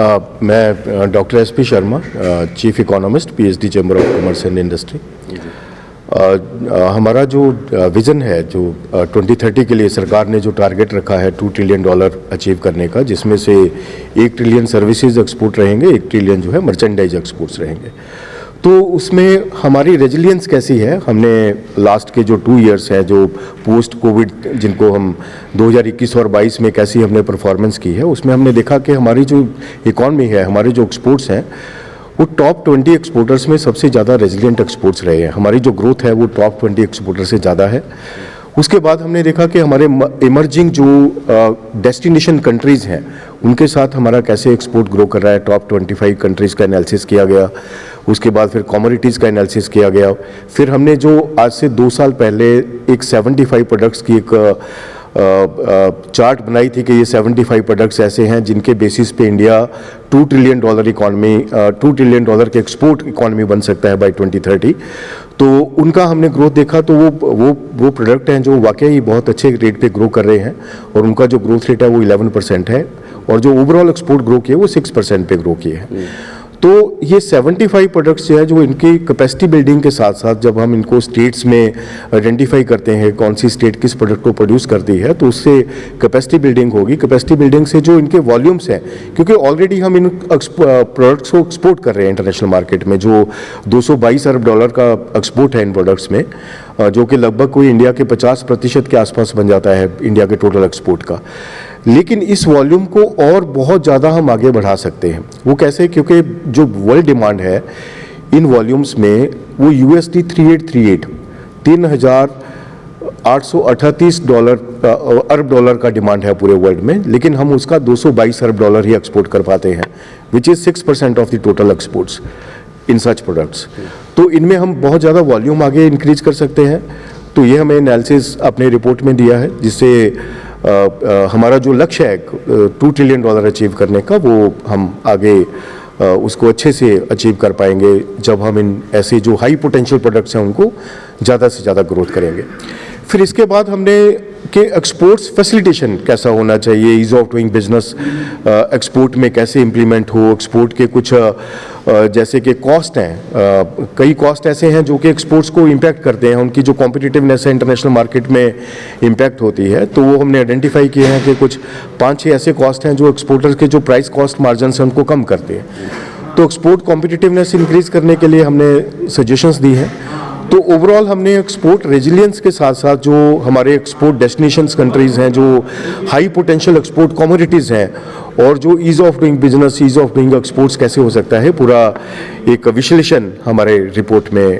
मैं doctor SP Sharma, chief economist, PhD chamber of commerce and industry. हमारा जो vision है, जो 2030 के लिए सरकार ने जो टारगेट रखा है $2 ट्रिलियन अचीव करने का, जिसमें से 1 ट्रिलियन सर्विसेज एक्सपोर्ट रहेंगे, 1 ट्रिलियन जो है मर्चेंडाइज एक्सपोर्ट्स रहेंगे। तो उसमें हमारी रेजिलियंस कैसी है, हमने लास्ट के जो 2 इयर्स हैं, जो पोस्ट कोविड जिनको हम 2021 और 22 में कैसी हमने परफॉर्मेंस की है, उसमें हमने देखा कि हमारी जो इकॉनमी है, हमारे जो एक्सपोर्ट्स हैं, वो टॉप 20 एक्सपोर्टर्स में सबसे ज़्यादा रेजिलियंट एक्सपोर्ट्स रहे हैं। हमारी जो ग्रोथ है वो टॉप 20 एक्सपोर्टर से ज़्यादा है। उसके बाद हमने देखा कि हमारे इमर्जिंग जो डेस्टिनेशन कंट्रीज़ हैं, उनके साथ हमारा कैसे एक्सपोर्ट ग्रो कर रहा है। टॉप 25 कंट्रीज़ का एनालिसिस किया गया। उसके बाद फिर कमोडिटीज़ का एनालिसिस किया गया। फिर हमने जो आज से 2 साल पहले एक 75 प्रोडक्ट्स की एक चार्ट बनाई थी कि ये 75 प्रोडक्ट्स ऐसे हैं जिनके बेसिस पे इंडिया $2 ट्रिलियन इकॉनमी, $2 ट्रिलियन के एक्सपोर्ट इकॉनमी बन सकता है बाय 2030। तो उनका हमने ग्रोथ देखा, तो वो प्रोडक्ट हैं जो वाकई बहुत अच्छे रेट पे ग्रो कर रहे हैं, और उनका जो ग्रोथ रेट है वो 11% है, और जो ओवरऑल एक्सपोर्ट ग्रो किए वो 6% पे ग्रो किए हैं। तो ये 75 प्रोडक्ट्स जो है, जो इनकी कैपेसिटी बिल्डिंग के साथ साथ जब हम इनको स्टेट्स में आइडेंटिफाई करते हैं कौन सी स्टेट किस प्रोडक्ट को प्रोड्यूस करती है, तो उससे कैपेसिटी बिल्डिंग होगी। कैपेसिटी बिल्डिंग से जो इनके वॉल्यूम्स हैं, क्योंकि ऑलरेडी हम इन प्रोडक्ट्स को एक्सपोर्ट कर रहे हैं इंटरनेशनल मार्केट में, जो $222 अरब का एक्सपोर्ट है इन प्रोडक्ट्स में, जो कि लगभग कोई इंडिया के 50% के आसपास बन जाता है इंडिया के टोटल एक्सपोर्ट का। लेकिन इस वॉल्यूम को और बहुत ज़्यादा हम आगे बढ़ा सकते हैं। वो कैसे? क्योंकि जो वर्ल्ड डिमांड है इन वॉल्यूम्स में, वो USD 3838 $3,838 अरब का डिमांड है पूरे वर्ल्ड में, लेकिन हम उसका $222 अरब ही एक्सपोर्ट कर पाते हैं, which is 6% of the total exports in such products. तो इनमें हम बहुत ज़्यादा वॉल्यूम आगे इंक्रीज कर सकते हैं। तो ये हमें एनालिसिस अपने रिपोर्ट में दिया है, जिससे हमारा जो लक्ष्य है $2 ट्रिलियन अचीव करने का, वो हम आगे उसको अच्छे से अचीव कर पाएंगे जब हम इन ऐसे जो हाई पोटेंशियल प्रोडक्ट्स हैं उनको ज़्यादा से ज़्यादा ग्रोथ करेंगे। फिर इसके बाद हमने कि एक्सपोर्ट्स फैसिलिटेशन कैसा होना चाहिए, ease of doing business export में कैसे इम्प्लीमेंट हो। एक्सपोर्ट के कुछ जैसे कि कॉस्ट हैं, कई कॉस्ट ऐसे हैं जो कि एक्सपोर्ट्स को इम्पैक्ट करते हैं, उनकी जो कॉम्पिटिटिवनेस है इंटरनेशनल मार्केट में इम्पैक्ट होती है। तो वो हमने आइडेंटिफाई किए हैं कि कुछ 5-6 ऐसे कॉस्ट हैं जो एक्सपोर्टर्स के जो प्राइस कॉस्ट मार्जिन हैं उनको कम करते हैं। तो एक्सपोर्ट कॉम्पिटिटिवनेस इंक्रीज करने के लिए हमने सजेशंस दी हैं। तो ओवरऑल हमने एक्सपोर्ट रेजिलियंस के साथ साथ जो हमारे एक्सपोर्ट डेस्टिनेशंस कंट्रीज़ हैं, जो हाई पोटेंशियल एक्सपोर्ट कमोडिटीज़ हैं, और जो ease of doing business, ease of doing exports कैसे हो सकता है, पूरा एक विश्लेषण हमारे रिपोर्ट में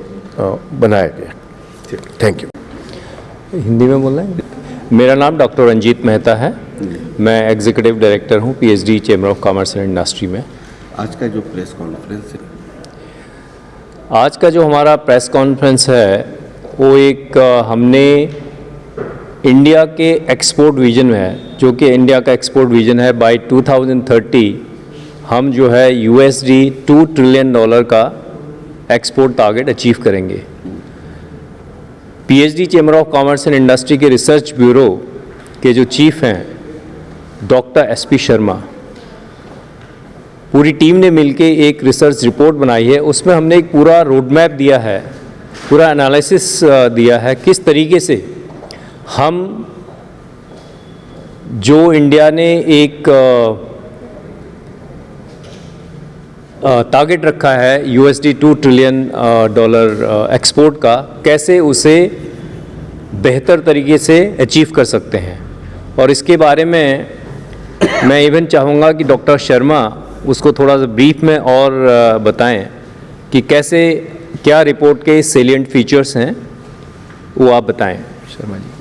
बनाया गया। Thank you. हिंदी में बोल रहे हैं। मेरा नाम डॉक्टर रंजीत मेहता है, मैं एग्जीक्यूटिव डायरेक्टर हूँ PhD chamber of commerce and industry में। आज का जो प्रेस कॉन्फ्रेंस है, आज का जो हमारा प्रेस कॉन्फ्रेंस है, वो एक हमने इंडिया के एक्सपोर्ट विजन में है, जो कि इंडिया का एक्सपोर्ट विजन है बाय 2030 हम जो है USD $2 ट्रिलियन का एक्सपोर्ट टारगेट अचीव करेंगे। PhD chamber of commerce and industry के रिसर्च ब्यूरो के जो चीफ हैं डॉक्टर एसपी शर्मा, पूरी टीम ने मिलके एक रिसर्च रिपोर्ट बनाई है। उसमें हमने एक पूरा रोड मैप दिया है, पूरा एनालिसिस दिया है, किस तरीके से हम जो इंडिया ने एक टारगेट रखा है USD $2 ट्रिलियन एक्सपोर्ट का, कैसे उसे बेहतर तरीके से अचीव कर सकते हैं। और इसके बारे में मैं इवन चाहूँगा कि डॉक्टर शर्मा उसको थोड़ा सा ब्रीफ में और बताएं कि कैसे, क्या रिपोर्ट के सेलिएंट फीचर्स हैं, वो आप बताएं शर्मा जी।